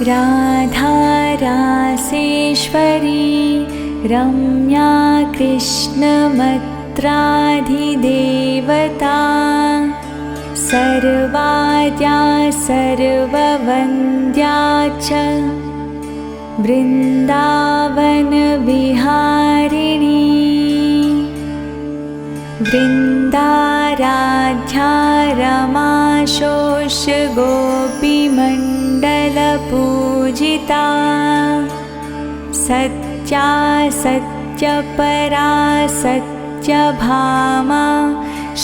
राधा रासेश्वरी रम्या कृष्णमत्राधिदेवता सर्वाद्या सर्ववन्द्या च वृन्दावनविहारिणी वृन्दाराध्या रमाशोष गोपीमण्डलपूजिता सत्या सत्यपरा सत्यभामा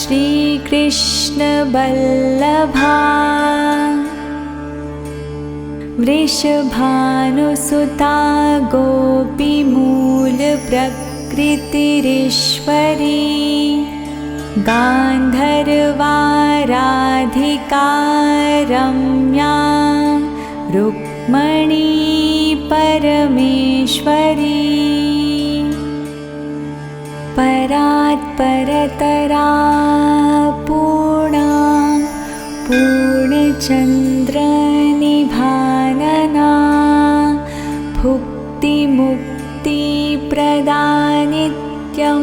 श्रीकृष्णवल्लभा वृषभानुसुता गोपीमूलप्रकृतिरीश्वरी गान्धर्वा राधिका रम्या रुक्मणी परमेश्वरी परात्परतरा पूर्णा पूर्णचन्द्रनिभानना भुक्तिमुक्तिप्रदा नित्यं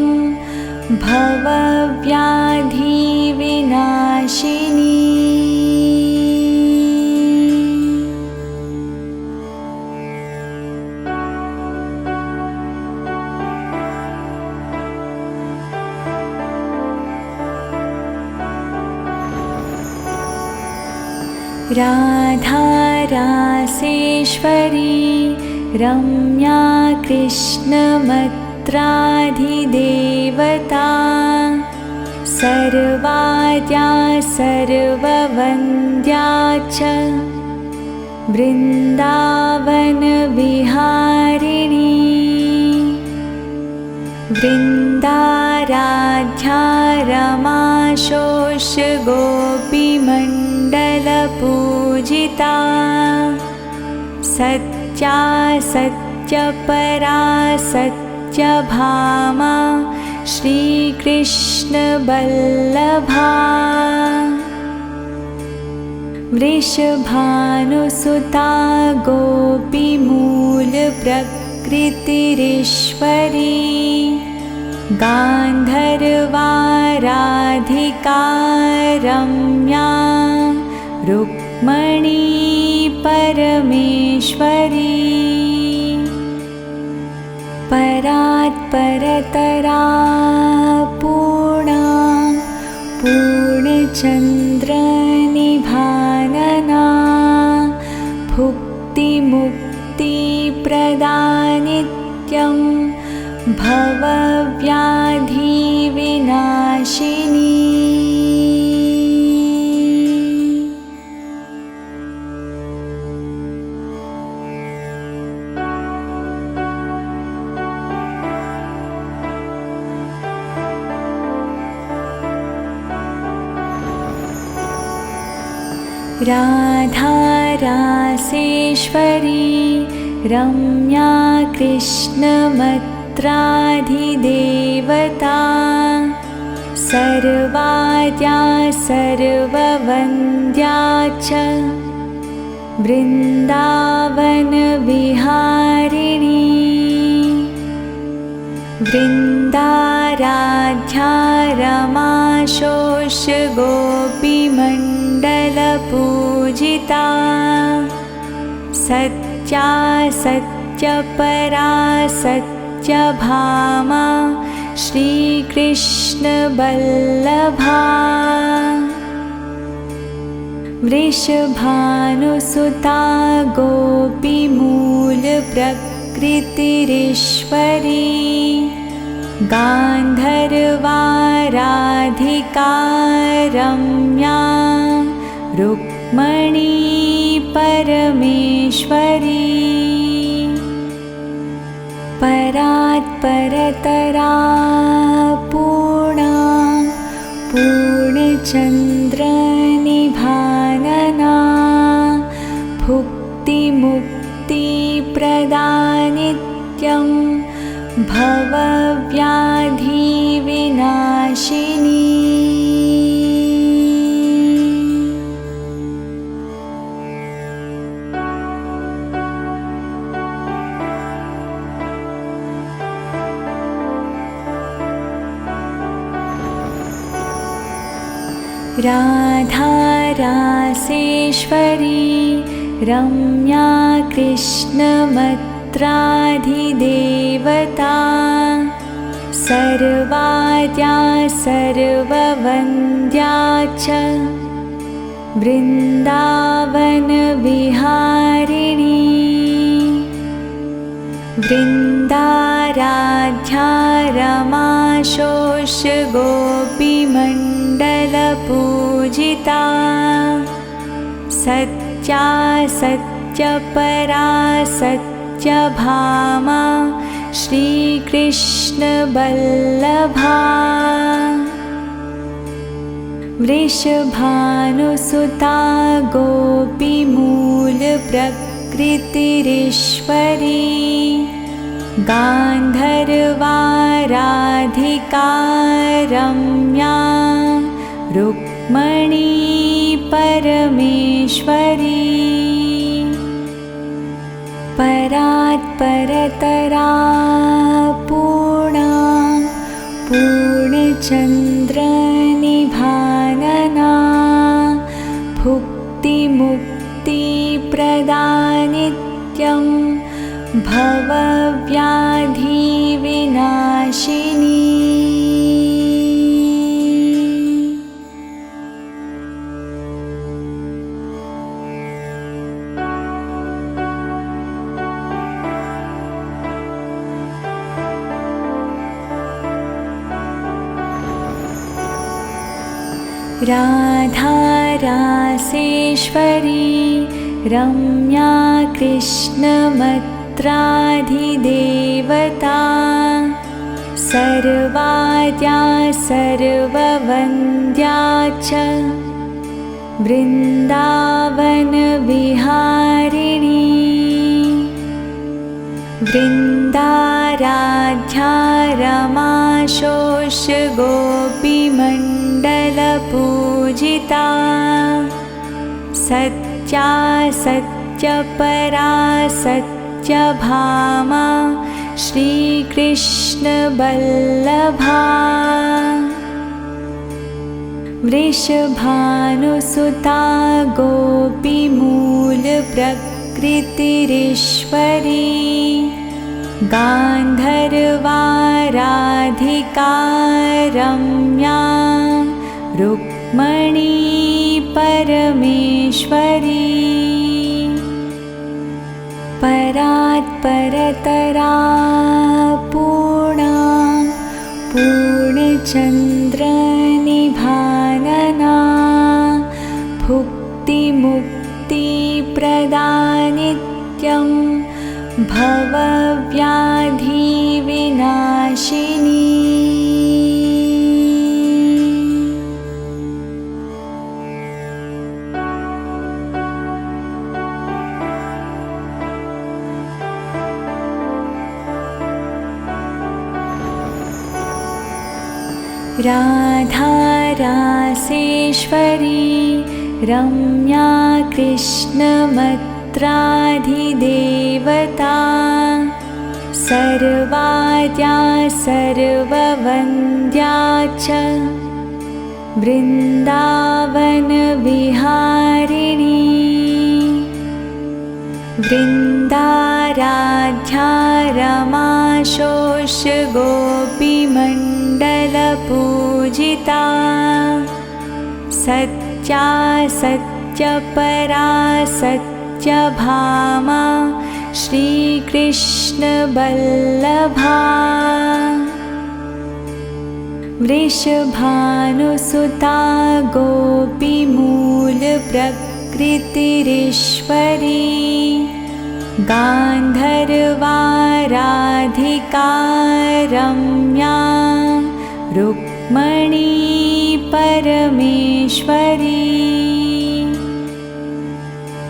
भवव्याधिविनाशिनी राधा रासेश्वरी रम्या कृष्णमत्राधिदेवता सर्वाद्या सर्ववन्द्या च वृन्दावनविहारिणी वृन्दाराध्या रमाशोष गोपीमण्डलपूजिता सत्या सत्यपरा सत्यभामा श्रीकृष्णवल्लभा वृषभानुसुता गोपीमूलप्रकृतिरीश्वरी गान्धर्वा राधिका रम्या रुक्मणी परमेश्वरी परात्परतरा पूर्णा पूर्णचन्द्रनिभानना भुक्तिमुक्तिप्रदा नित्यं भवव्याधिविनाशिनी राधा रासेश्वरी रम्या कृष्णमत्राधिदेवता सर्वाद्या सर्ववन्द्या च वृन्दावनविहारिणी वृन्दाराध्या रमाशोष गोपीमण्डलपूजिता सत्या सत्यपरा सत्यभामा श्रीकृष्णवल्लभा वृषभानुसुता गोपीमूलप्रकृतिरीश्वरी गान्धर्वा राधिका रम्या रुक्मणी परमेश्वरी परात्परतरा पूर्णा पूर्णचन्द्रनिभानना भुक्तिमुक्तिप्रदा नित्यं भवव्याधिविनाशिनी राधा रासेश्वरी रम्या कृष्णमत्राधिदेवता सर्वाद्या सर्ववन्द्या च वृन्दावनविहारिणी वृन्दाराध्या रमाशोषगोपीमण्डलपूजिता सत्या सत्यपरा सत्यभामा श्रीकृष्णवल्लभा वृषभानुसुता गोपीमूलप्रकृतिरीश्वरी गान्धर्वाराधिका रम्या रुक्मणी परमेश्वरी परात्परतरा पूर्णा पूर्णचन्द्रनिभानना भुक्तिमुक्तिप्रदा नित्यं भवव्याधिविनाशिनी राधा रासेश्वरी रम्या कृष्णमत्राधिदेवता सर्वाद्या सर्ववन्द्या च वृन्दावनविहारिणी वृन्दाराध्या रमाशोषगोपीमण्डलपूजिता सत्या सत्यपरा सत्यभामा श्रीकृष्णवल्लभा वृषभानुसुता गोपीमूलप्रकृतिरीश्वरी गान्धर्वाराधिका रम्या रुक्मणी परमेश्वरी परात्परतरा पूर्णा पूर्णचन्द्रनिभानना भुक्तिमुक्तिप्रदा नित्यं भवव्याधिविनाशिनी राधा रासेश्वरी रम्या कृष्णमत्राधिदेवता सर्वाद्या सर्ववन्द्या च वृन्दावनविहारिणी वृन्दाराध्या रमाशोषगोपीमण्डलपूजिता सत्या सत्यपरा सत्यभामा श्रीकृष्णवल्लभा वृषभानुसुता गोपीमूलप्रकृतिरीश्वरी गान्धर्वाराधिका रम्या रुक्मणी परमेश्वरी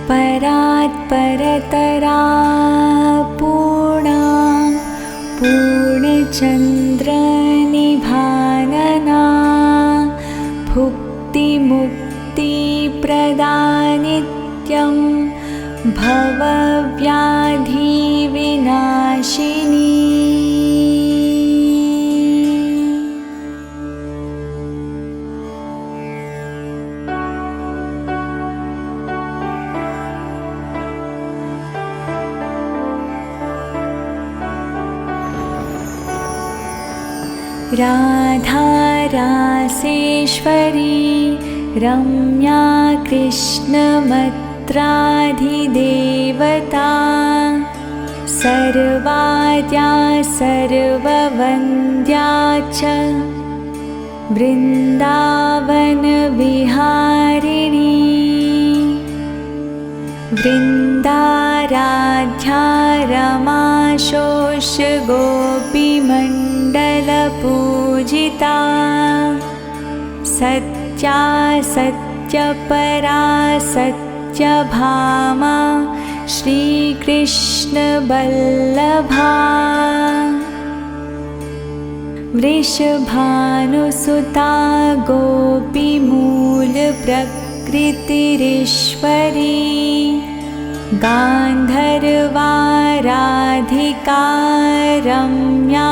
परात्परतरा पूर्णा पूर्णचन्द्रनिभानना भुक्तिमुक्तिप्रदा नित्यं भवव्याधिविनाशिनी राधा रासेश्वरी रम्या कृष्णमत्राधिदेवता सर्वाद्या सर्ववन्द्या च वृन्दावनविहारिणी वृन्दाराध्या रमाशोष गोपीमण्डलपूजिता सत्या सत्यपरा सत्यभामा श्रीकृष्णवल्लभा वृषभानुसुता गोपीमूलप्रकृतिरीश्वरी गान्धर्वा राधिका रम्या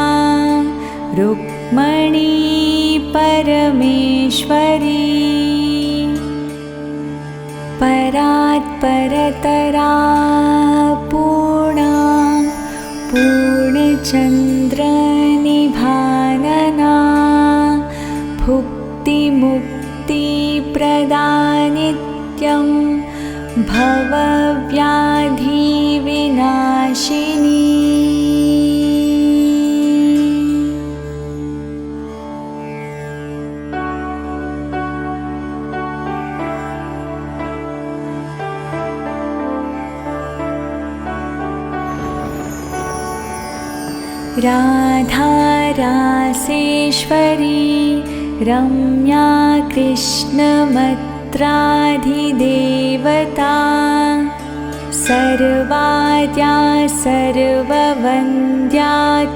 रुक्मणी परमेश्वरी परात्परतरा पूर्णा पूर्णचन्द्रनिभानना भुक्तिमुक्तिप्रदा नित्यं भवव्याधिविनाशिनी राधा रासेश्वरी रम्या कृष्णमत्राधिदेवता सर्वाद्या सर्ववन्द्या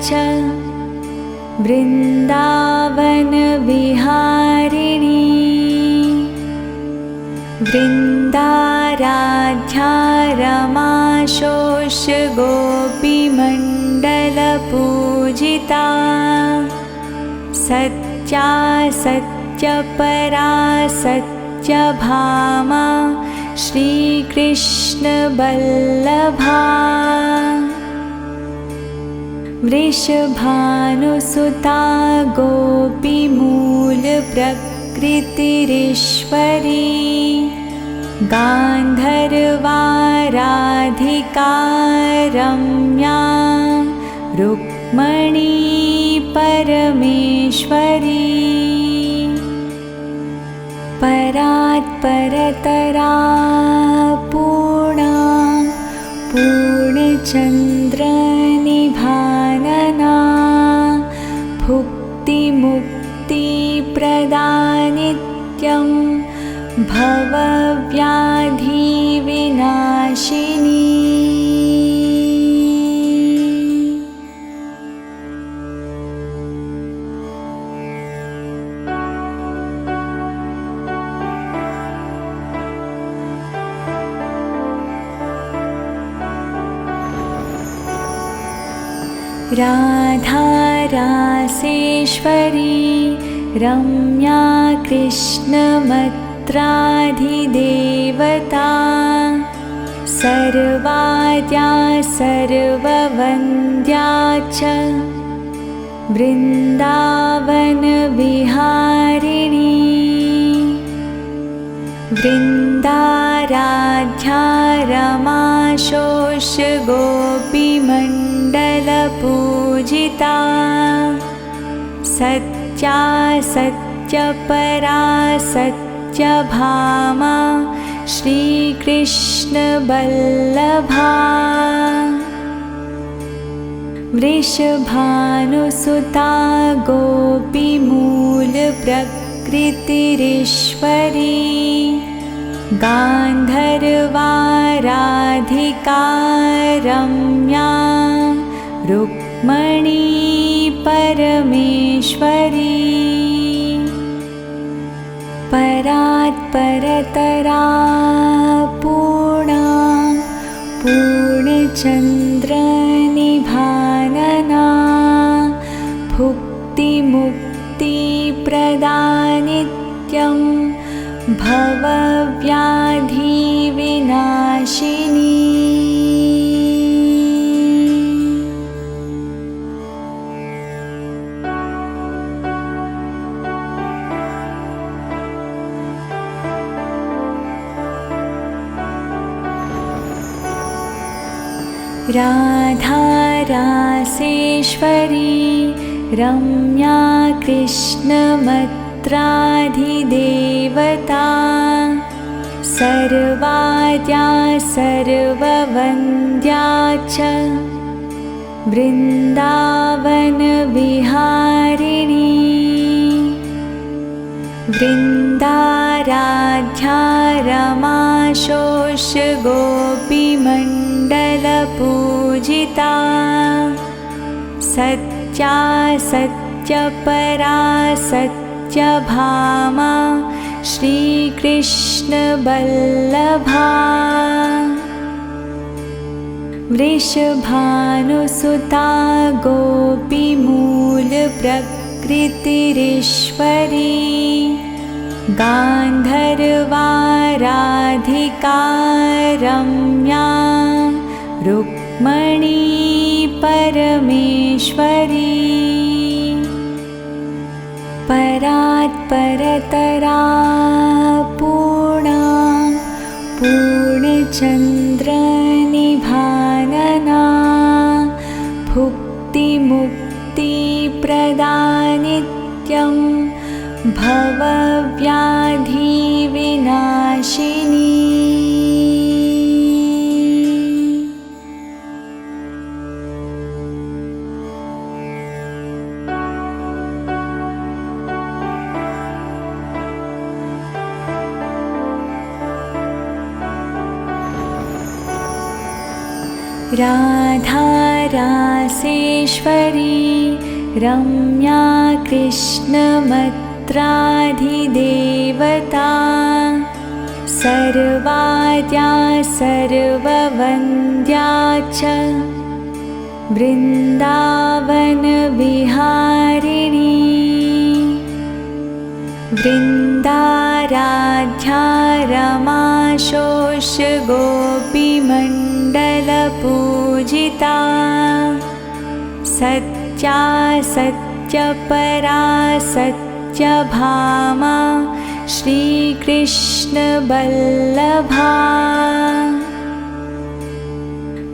च वृन्दावनविहारिणी वृन्दाराध्या रमाशोष गोपीमण्डलपूजिता सत्या सत्यपरा सत्यभामा श्रीकृष्णवल्लभा वृषभानुसुता गोपीमूलप्रकृतिरीश्वरी गान्धर्वा राधिका रम्या रुक्मणी परमेश्वरी परात्परतरा पूर्णा पूर्णचन्द्रनिभानना भुक्तिमुक्तिप्रदा नित्यं भवव्याधिविनाशिनी राधा रासेश्वरी रम्या कृष्णमत्राधिदेवता सर्वाद्या सर्ववन्द्या च वृन्दावनविहारिणी वृन्दाराध्या रमाशोष गोपीमण्डलपूजिता सत्या सत्यपरा सत्यभामा श्रीकृष्णवल्लभा वृषभानुसुता गोपीमूलप्रकृतिरीश्वरी गान्धर्वा राधिका रम्या रुक्मणी परमेश्वरी परात्परतरा पूर्णा पूर्णचन्द्रनिभानना भुक्तिमुक्तिप्रदा नित्यं भवव्याधिविनाशिनी राधा रासेश्वरी रम्या कृष्णमत्राधिदेवता सर्वाद्या सर्ववन्द्या च वृन्दावनविहारिणी वृन्दाराध्या रमाशोष गोपीमण्डलपूजिता सत्या सत्यपरा सत्यभामा श्रीकृष्णवल्लभा वृषभानुसुता गोपीमूलप्रकृतिरीश्वरी गान्धर्वाराधिका रम्या रुक्मणी परमेश्वरी परात्परतरा पूर्णा पूर्णचन्द्रनिभानना भुक्तिमुक्तिप्रदा नित्यं भवव्याधिविनाशिनी राधा रासेश्वरी रम्या कृष्णमत्राधिदेवता सर्वाद्या सर्ववन्द्या च वृन्दावनविहारिणी वृन्दाराध्या रमाशोष गोपीमण्डलपूजिता सत्या सत्यपरा सत्यभामा श्रीकृष्णवल्लभा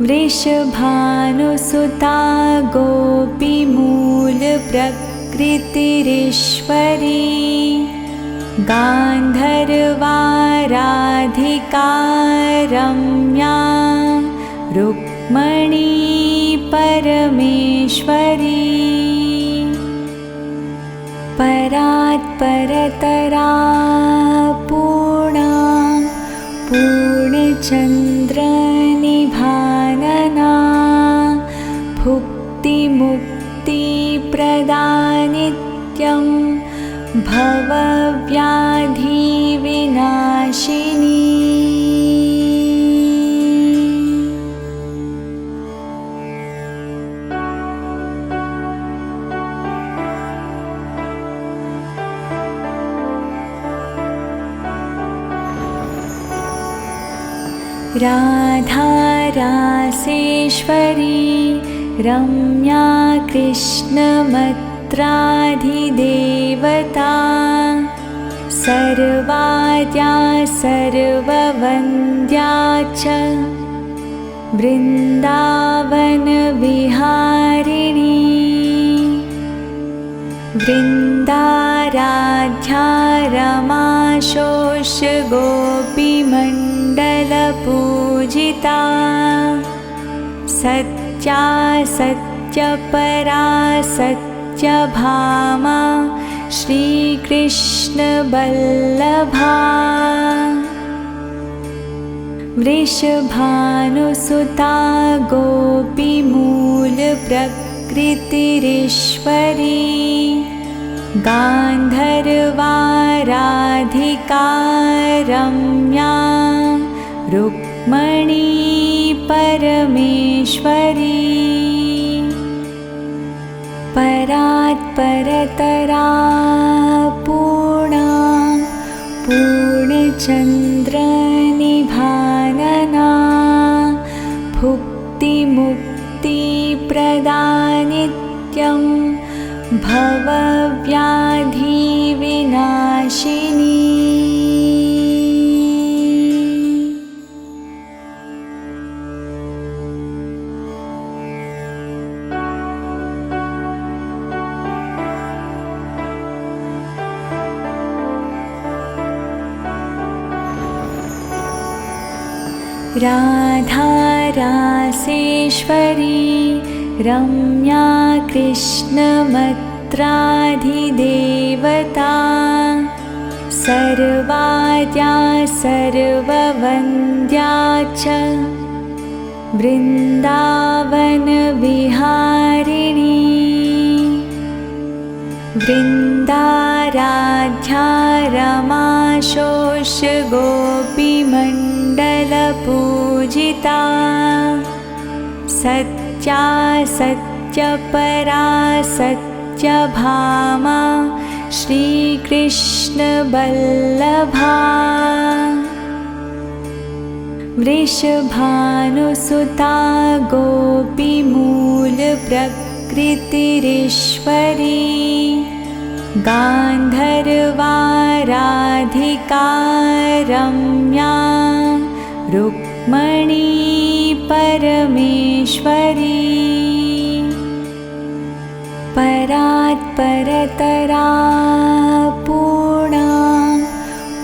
वृषभानुसुता गोपीमूलप्रकृतिरीश्वरी गान्धर्वाराधिका रम्या रुक्मणी परमेश्वरी परात्परतरा पूर्णा पूर्णचन्द्रनिभानना भुक्तिमुक्तिप्रदा नित्यं भवव्याधिविनाशिनी राधा रासेश्वरी रम्या कृष्णमत्राधिदेवता सर्वाद्या सर्ववन्द्या च वृन्दावनविहारिणी वृन्दाराध्या रमाशोष गोपीमण्डलपूजिता सत्या सत्यपरा सत्यभामा श्रीकृष्णवल्लभा वृषभानुसुता गोपीमूलप्रकृतिरीश्वरी गान्धर्वाराधिका रम्या रुक्मणी परमेश्वरी परात्परतरा पूर्णा पूर्णचन्द्रनिभानना भुक्तिमुक्तिप्रदा नित्यं भवव्याधिविनाशिनी राधा रासेश्वरी रम्या कृष्णमत्राधिदेवता सर्वाद्या सर्ववन्द्या च वृन्दावनविहारिणी वृन्दाराध्या रमाशोषगोपीमण्डलपूजिता सत्या सत्यपरा सत्यभामा श्रीकृष्णवल्लभा वृषभानुसुता गोपीमूलप्रकृतिरीश्वरी गान्धर्वाराधिका रम्या रुक्मणी परमेश्वरी परात्परतरा पूर्णा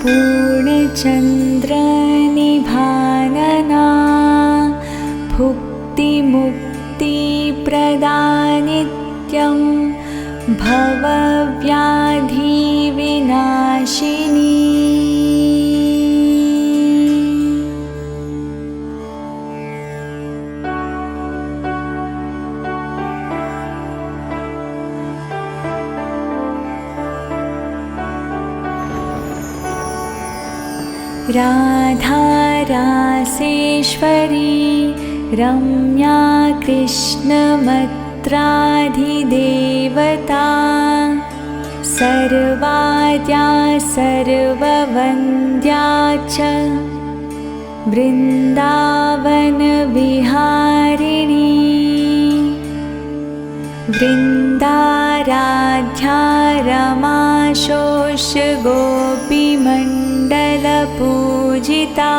पूर्णचन्द्रनिभानना भुक्तिमुक्तिप्रदा नित्यं भवव्याधिविनाशिनी राधा रासेश्वरी रम्या कृष्णमत्राधिदेवता सर्वाद्या सर्ववन्द्या च वृन्दावनविहारिणी वृन्दाराध्या रमाशोषगोपीमण्डलपूजिता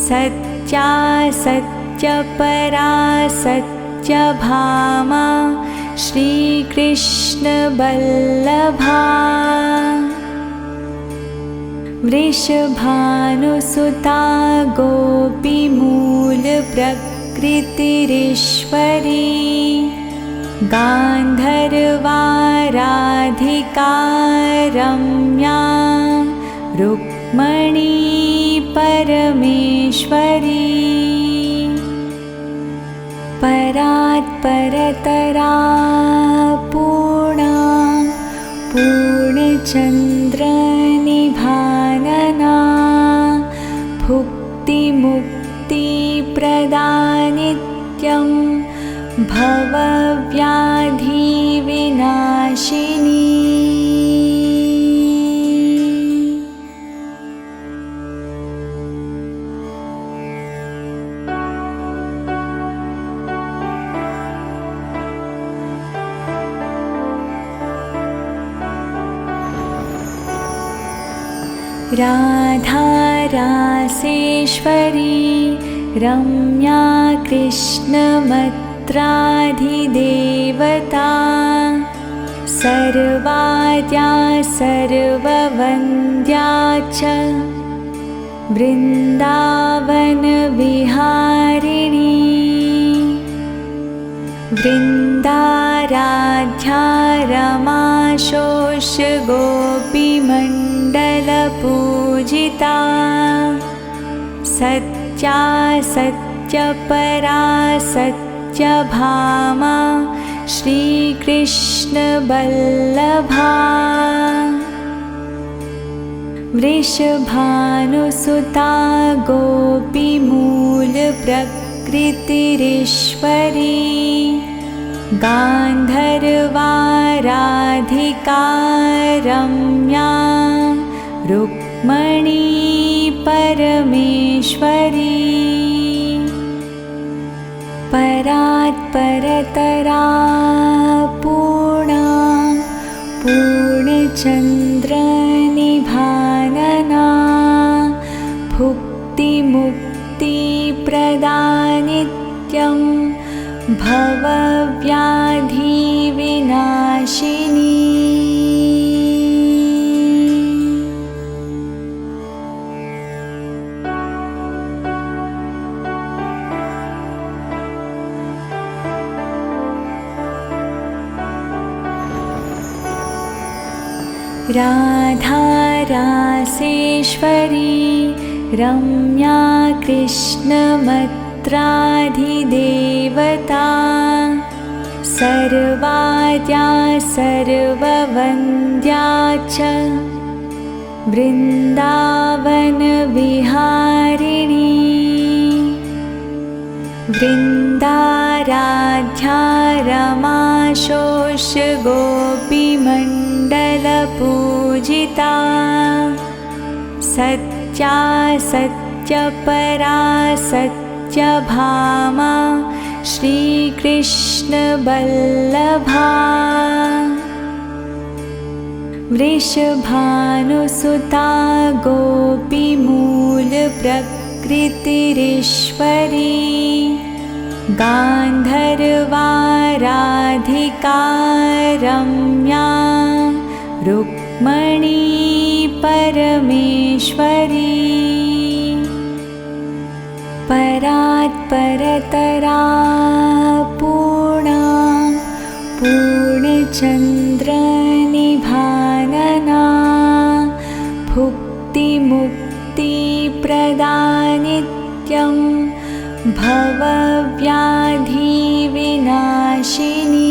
सत्या सत्यपरा सत्यभामा श्रीकृष्णवल्लभा वृषभानुसुता गोपीमूलप्रकृतिरीश्वरी गान्धर्वाराधिका रम्या रुक्मणी परमेश्वरी परात्परतरा पूर्णा पूर्णचन्द्रनिभानना भुक्तिमुक्तिप्रदा नित्यं भवव्याधिविनाशिनी राधा रासेश्वरी रम्या कृष्णमत्राधिदेवता सर्वाद्या सर्ववन्द्या च वृन्दावनविहारिणी वृन्दाराध्या रमाशोषगोपीमण्डलपूजिता सत्या सत्यपरा सत्यभामा श्रीकृष्णवल्लभा वृषभानुसुता गोपीमूलप्रकृतिरीश्वरी गान्धर्वाराधिका रम्या रुक्मणी परमेश्वरी परात्परतरा पूर्णा पूर्णचन्द्रनिभानना भुक्तिमुक्तिप्रदा नित्यं भवव्याधिविनाशिनी राधा रासेश्वरी रम्या कृष्णमत्राधिदेवता सर्वाद्या सर्ववन्द्या च वृन्दावनविहारिणी वृन्दाराध्या रमाशोष गोपीमण्डलपूजिता सत्या सत्यपरा सत्यभामा श्रीकृष्णवल्लभा वृषभानुसुता गोपीमूलप्रकृतिरीश्वरी गान्धर्वा राधिका रम्या रुक्मणी परमेश्वरी परात्परतरा पूर्णा पूर्णचन्द्रनिभानना भुक्तिमुक्तिप्रदा नित्यं भवव्याधिविनाशिनी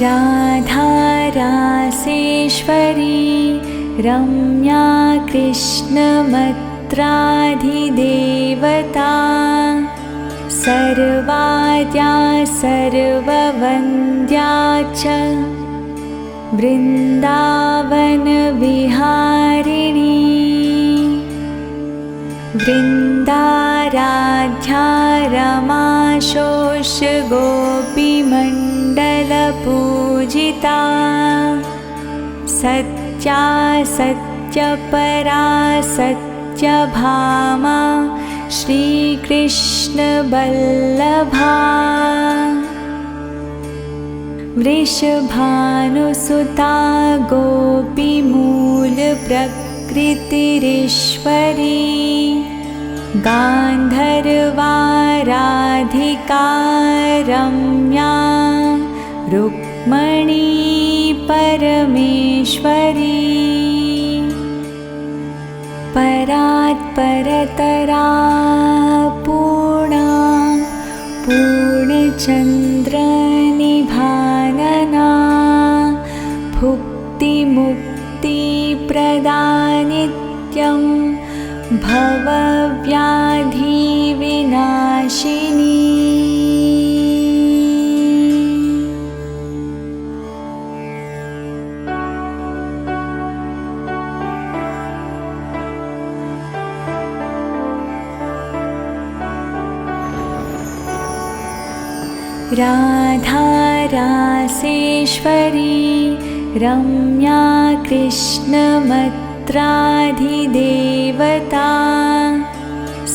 राधा रासेश्वरी रम्या कृष्णमत्राधिदेवता सर्वाद्या सर्ववन्द्या च वृन्दावनविहारिणी वृन्दाराध्या रमाशोष गोपीमण्डलपूजिता सत्या सत्यपरा सत्यभामा श्रीकृष्णवल्लभा वृषभानुसुता गोपीमूलप्रकृतिरीश्वरी गान्धर्वा राधिका रम्या रुक्मणी परमेश्वरी परात्परतरा पूर्णा पूर्णचन्द्रनिभानना भुक्तिमुक्तिप्रदा नित्यं भवव्याधिविनाशिनी राधा रासेश्वरी रम्या कृष्णमत्राधिदेवता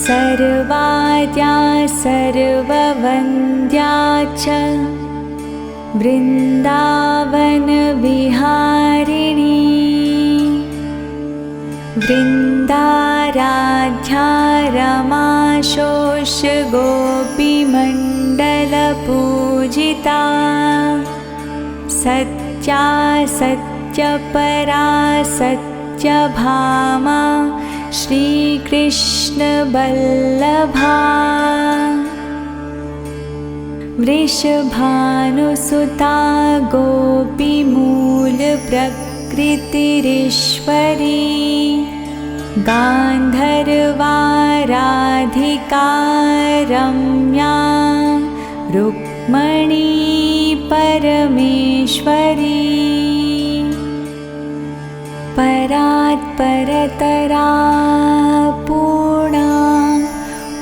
सर्वाद्या सर्ववन्द्या च वृन्दावनविहारिणी वृन्दाराध्या रमाशोष गोपीमण्डलपूजिता सत्या सत्यपरा सत्यभामा श्रीकृष्णवल्लभा वृषभानुसुता गोपीमूलप्रकृतिरीश्वरी गान्धर्वा राधिका रम्या रुक्मणी परमेश्वरी परात्परतरा पूर्णा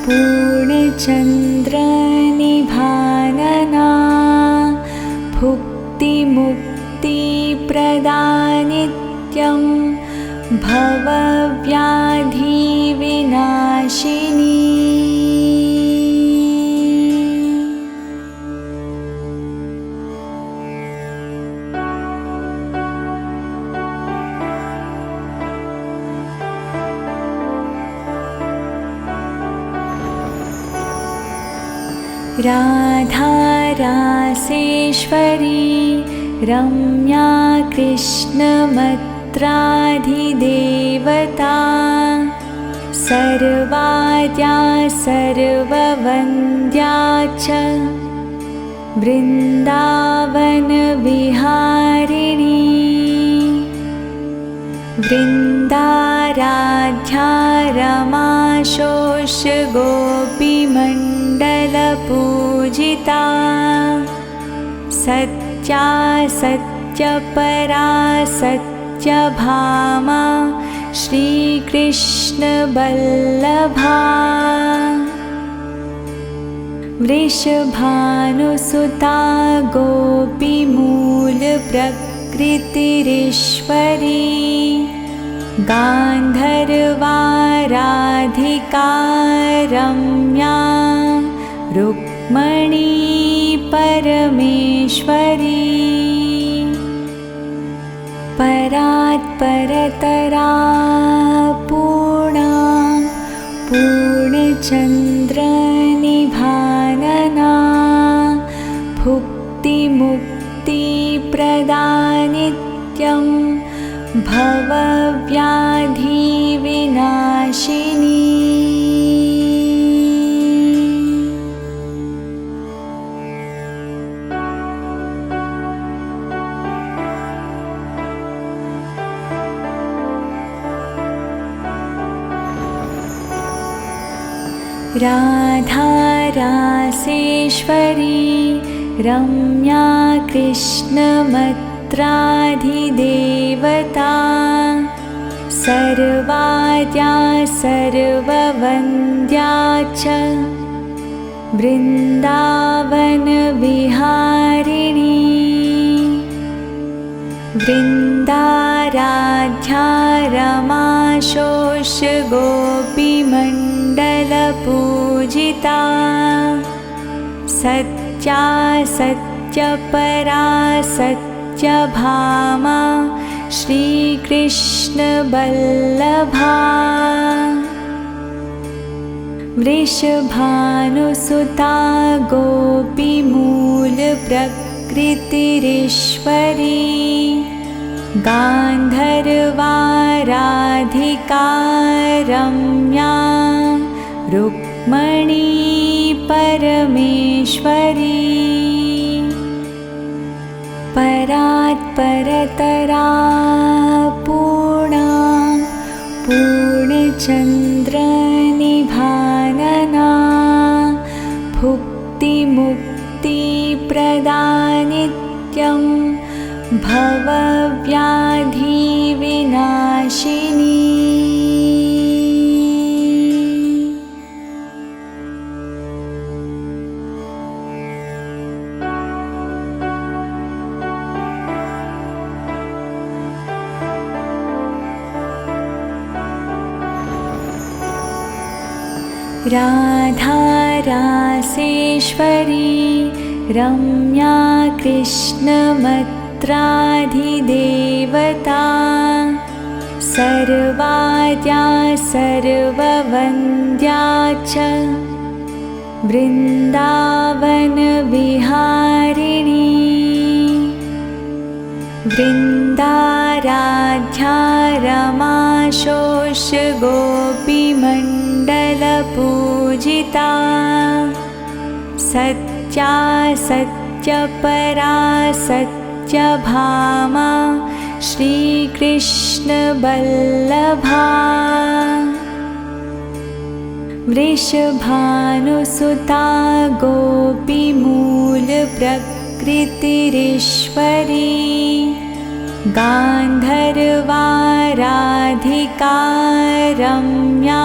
पूर्णचन्द्रनिभानना भुक्तिमुक्तिप्रदा नित्यं भवव्याधिविनाशिनी राधा रासेश्वरी रम्या कृष्णमत्राधिदेवता सर्वाद्या सर्ववन्द्या च वृन्दावनविहारिणी वृन्दाराध्या रमाशोष गोपीमण्डलपूजिता सत्या सत्यपरा सत्यभामा श्रीकृष्णवल्लभा वृषभानुसुता गोपीमूलप्रकृतिरीश्वरी गान्धर्वाराधिका रम्या रुक्मणी परमेश्वरी परात्परतरा पूर्णा पूर्णचन्द्रनिभानना भुक्तिमुक्तिप्रदा नित्यं भवव्याधिविनाशिनी राधा रासेश्वरी रम्या कृष्णमत्राधिदेवता सर्वाद्या सर्ववन्द्या च वृन्दावनविहारिणी वृन्दाराध्या रमाशोष गोपीमण्डलपूजिता सत्या सत्यपरा सत्यभामा श्रीकृष्णवल्लभा वृषभानुसुता गोपीमूलप्रकृतिरीश्वरी गान्धर्वाराधिका रम्या रुक्मणी परमेश्वरी परात्परतरा पूर्णा पूर्णचन्द्रनिभानना भुक्तिमुक्तिप्रदा नित्यं भवव्याधिविनाशिनी राधा रासेश्वरी रम्या कृष्णमत्राधिदेवता सर्वाद्या सर्ववन्द्या च वृन्दावनविहारिणी वृन्दाराध्या रमाशोष गोपीमण्डलपूजिता सत्या सत्यपरा सत्यभामा श्रीकृष्णवल्लभा वृषभानुसुता गोपीमूलप्रकृतिरीश्वरी गान्धर्वाराधिका रम्या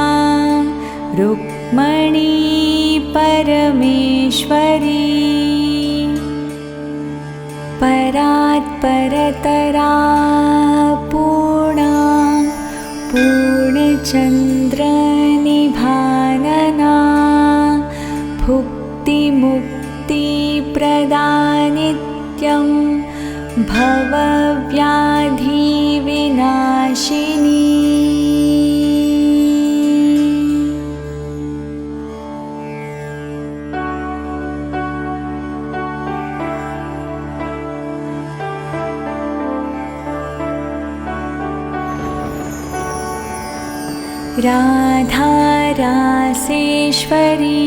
रुक्मणी परमेश्वरी परात्परतरा पूर्णा पूर्णचन्द्रनिभानना भुक्तिमुक्तिप्रदा नित्यं भवव्याधिविनाशिनी राधा रासेश्वरी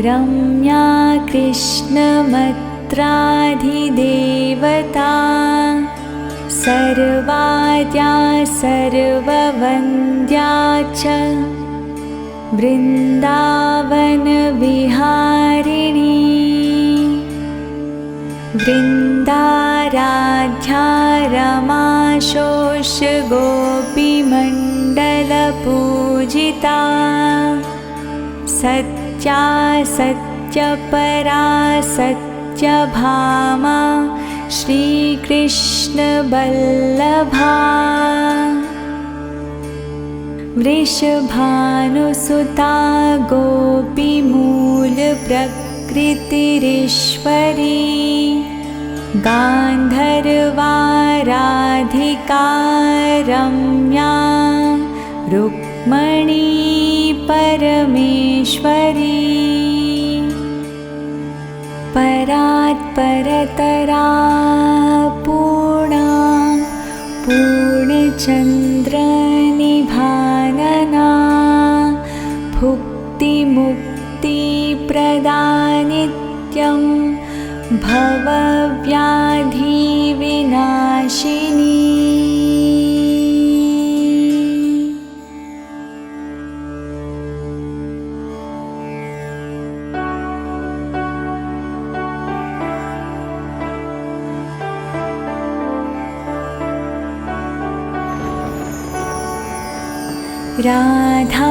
रम्या कृष्णमत्राधिदेवता सर्वाद्या सर्ववन्द्या च वृन्दावनविहारिणी वृन्दाराध्या रमाशोष गोपीमण्डलपूजिता सत्या सत्यपरा सत्यभामा श्रीकृष्णवल्लभा वृषभानुसुता गोपीमूलप्रकृतिरीश्वरी गान्धर्वा राधिका रम्या रुक्मणी परमेश्वरी परात्परतरा पूर्णा पूर्णचन्द्रनिभानना भुक्तिमुक्तिप्रदा नित्यं भवव्याधिविनाशिनी राधा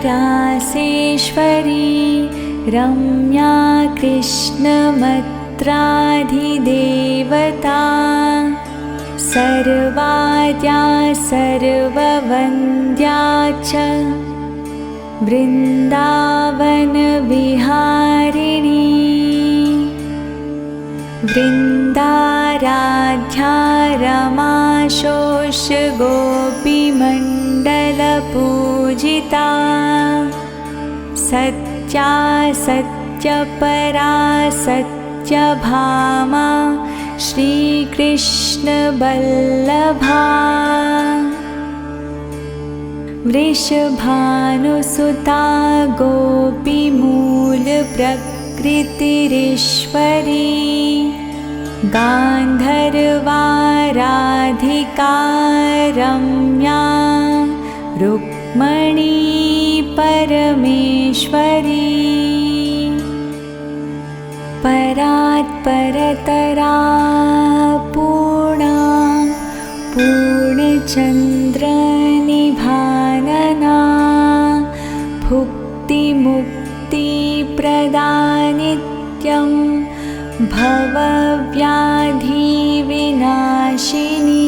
रासेश्वरी रम्या कृष्णमत्राधिदेवता सर्वाद्या सर्ववन्द्या च वृन्दावनविहारिणी वृन्दाराध्या रमाशोष गोपीमण्डलपूजिता सत्या सत्यपरा सत्यभामा श्रीकृष्णवल्लभा वृषभानुसुता गोपीमूलप्रकृतिरीश्वरी गान्धर्वा राधिका रम्या रुक्मणी परमेश्वरी परात्परतरा पूर्णा पूर्णचन्द्रनिभानना भुक्तिमुक्तिप्रदा नित्यं भवव्याधिविनाशिनी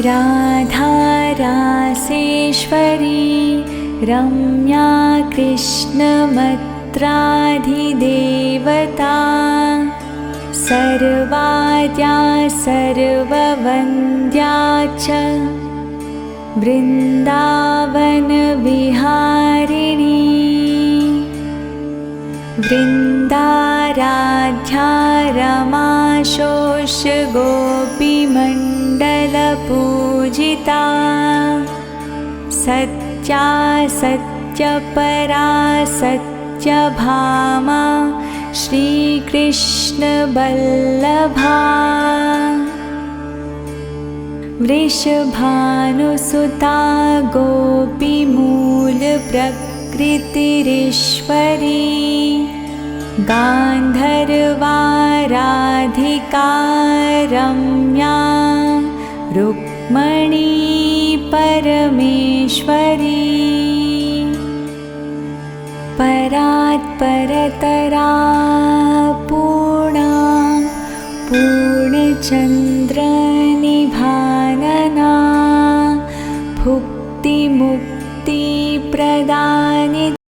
राधा रासेश्वरी रम्या कृष्णमत्राधिदेवता सर्वाद्या सर्ववन्द्या च वृन्दावनविहारिणी वृन्दाराध्या रमाशोष गोपीमण्डलपूजिता सत्या सत्यपरा सत्यभामा श्रीकृष्णवल्लभा वृषभानुसुता गोपीमूलप्रकृतिरीश्वरी गान्धर्वा राधिका रम्या रुक्मणी परमेश्वरी परात्परतरा पूर्णा पूर्णचन्द्रनिभानना भुक्तिमुक्तिप्रदा नित्यं